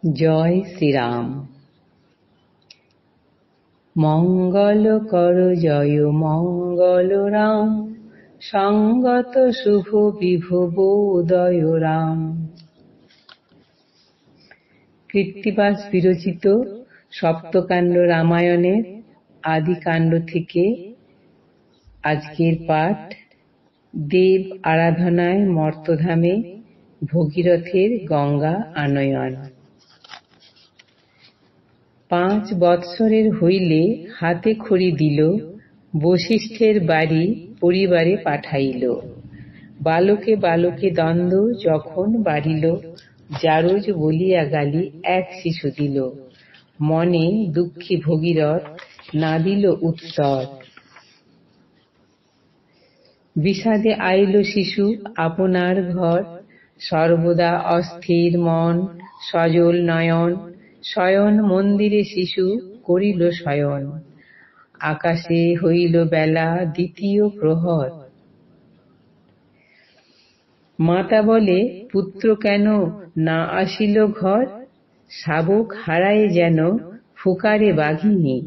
জয় শ্রীরাম। মঙ্গল কর জয় মঙ্গল রাম, সঙ্গত শুভ বিভব উদয় রাম। কৃত্তিবাস বিরচিত সপ্তকাণ্ড রামায়ণের আদিকাণ্ড থেকে আজকের পাঠ দেব আরাধনায় মর্তধামে ভগীরথের গঙ্গা আনয়ন। 5 বৎসরের হইলে হাতে খড়ি দিল, বশিষ্ঠের বাড়ি পরিবারে পাঠাইল। বালকে বালকে দ্বন্দ্ব যখন বাড়িল, জারজ বলিয়া গালি এক শিশু দিল। মনে দুঃখী ভগীরথ না দিল উত্তর, বিষাদে আইল শিশু আপনার ঘর। সর্বদা অস্থির মন সজল নয়ন, শয়ন মন্দিরে শিশু করিল শয়ন। আকাশে হইল বেলা দ্বিতীয় প্রহর। মাতা বলে পুত্র কেন না আসিল ঘর, শাবক হারায় যেন ফুকারে বাঘিনী।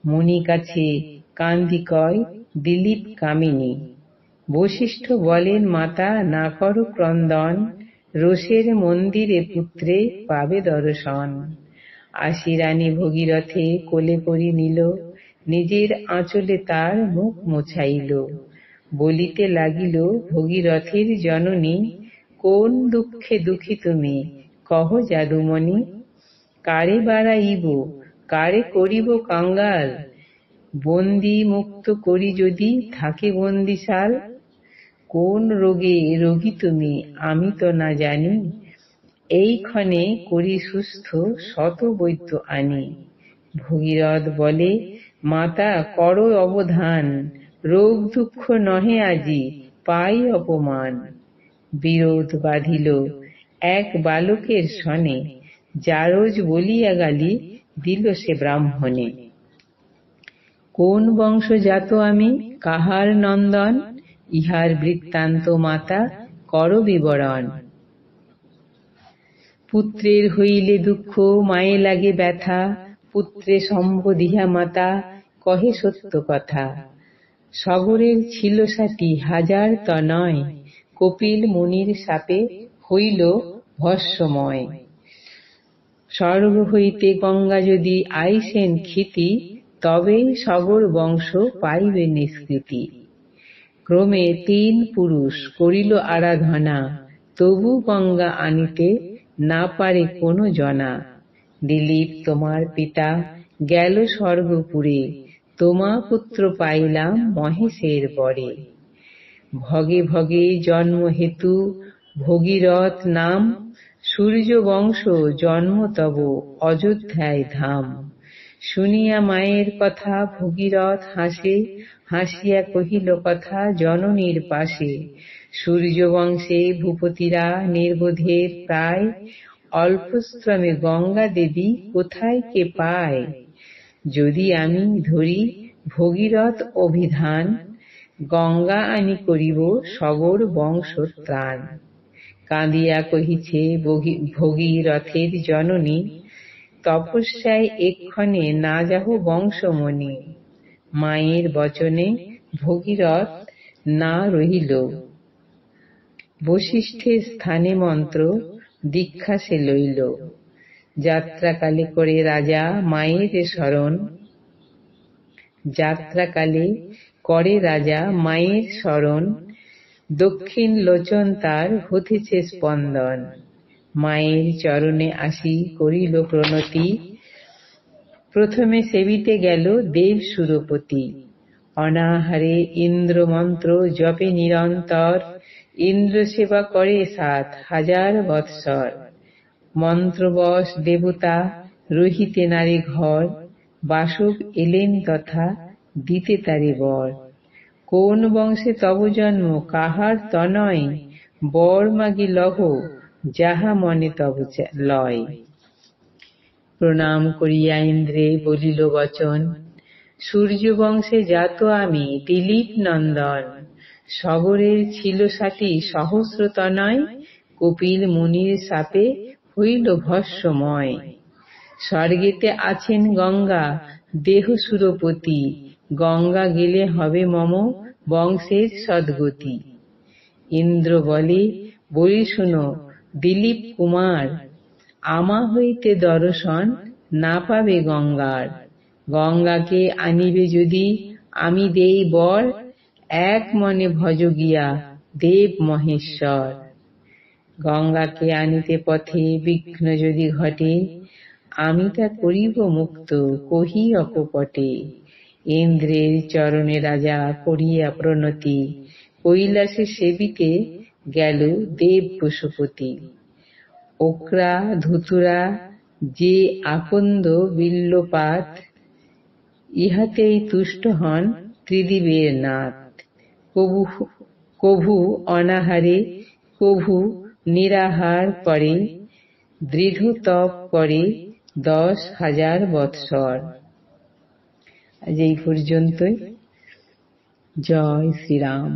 মুনি কাছে কান্দি কয় দিলীপ কামিনী। বশিষ্ঠ বলেন মাতা না করো ক্রন্দন, রোষের মন্দিরে পুত্রে পাবে দর্শন। আসি রানী ভগীরথে কোলে করি নিল, নিজের আঁচলে তার মুখ মুছাইল। বলিতে লাগিল ভগীরথের জননী, কোন দুঃখে দুঃখী তুমি কহ যাদুমণি। কারে বাড়াইব কারে করিব কাঙ্গাল, বন্দি মুক্ত করি যদি থাকে বন্দিশাল। কোন রোগে রোগী তুমি আমি তো না জানি, এই ক্ষণে করি সুস্থ শত বৈদ্য আনি। ভগীরথ বলে মাতা করো অবধান, রোগ দুঃখ নহে আজি পাই অপমান। বিরোধ বাঁধিল এক বালকের সনে, জারজ বলিয়া গালি দিল সে ব্রাহ্মণে। কোন বংশজাত আমি কাহার নন্দন, ইহার বৃত্তান্ত মাতা কর বিবরণ। পুত্রের হইলে দুঃখ মায়ে লাগে ব্যথা, পুত্রে সম্বোধিয়া মাতা কহে সত্য কথা। সগরের ছিল সাটি হাজার তনয়, কপিল মুনির শাপে হইল ভস্মময়। স্বর্গ হইতে গঙ্গা যদি আইসেন ক্ষিতি, তবেই সগর বংশ পাইবে নিষ্কৃতি। ক্রমে 3 পুরুষ করিল আরাধনা, তবু গঙ্গা আনিতে না পারে কোনো জনা। দিলীপ তোমার পিতা গেল স্বর্গপুরে, তোমা পুত্র পাইলাম মহেশের বরে। ভগে ভগে জন্ম হেতু ভগীরথ নাম, সূর্য বংশ জন্ম তব অযোধ্যায় ধাম। শুনিয়া মায়ের কথা ভগীরথ হাসে, হাসিয়া কহিল কথা জননীর পাশে। সূর্য বংশে ভূপতিরা নির্বোধের প্রায়, অল্পশ্রমে গঙ্গা দেবী কোথায় কে পায়। যদি আমি ধরি ভগীরথ অভিধান, গঙ্গা আনি করিব সগর বংশ ত্রাণ। কাঁদিয়া কহিছে ভগীরথের জননী, তপস্যায় এক্ষণে না যাহ বংশমণি। মায়ের বচনে ভগীরথ না রহিল, বশিষ্ঠের স্থানে মন্ত্র দীক্ষা সে লইল। যাত্রাকালে করে রাজা মায়ের শরণ, যাত্রাকালে করে রাজা মায়ের শরণ। দক্ষিণ লোচন তার হতেছে স্পন্দন, মায়ের চরণে আসি করিল প্রণতি। প্রথমে সেবিতে গেল দেব সুরপতি, অনাহারে ইন্দ্র মন্ত্র জপে নিরন্তর। ইন্দ্র সেবা করে 7000 বৎসর, মন্ত্রবশ দেবতা রহিতে নারী ঘর। বাসুক এলেন তথা দিতে তারি বর, কোন বংশে তব জন্ম কাহার তনয়। বর মাগি লহ যাহা মনে তব লয়। প্রণাম করিয়া ইন্দ্রে বলিল বচন, সূর্য বংশে জাত আমি দিলীপ নন্দন। সগরের ছিল সাটি সহস্র তনয়, কপিল মুনির শাপে হইল ভস্মময়। স্বর্গেতে আছেন গঙ্গা দেহ সুরপতি, গঙ্গা গেলে হবে মম বংশের সদ্গতি। ইন্দ্র বলি শোনো দিলীপ কুমার, আমা হইতে দর্শন না পাবে গঙ্গার। গঙ্গাকে আনিবে যদি আমি দেই বর, এক মনে ভজ গিয়া দেব মহেশ্বর। গঙ্গাকে আনিতে পথে বিঘ্ন যদি ঘটে, আমি তা করিব মুক্ত কহি অকপটে। ইন্দ্রের চরণে রাজা করিয়া প্রণতি, কৈলাসে সেবিতে গেল দেব পশুপতি। ওকরা ধুতুরা যে আকন্দ বিল্লপাত, ইহাতেই তুষ্ট হন ত্রিদিবের নাথ। কভু অনাহারে কভু নিরাহার করে, দৃঢ় তপ করে 10,000 বৎসর। আজ এই পর্যন্তই। জয় শ্রীরাম।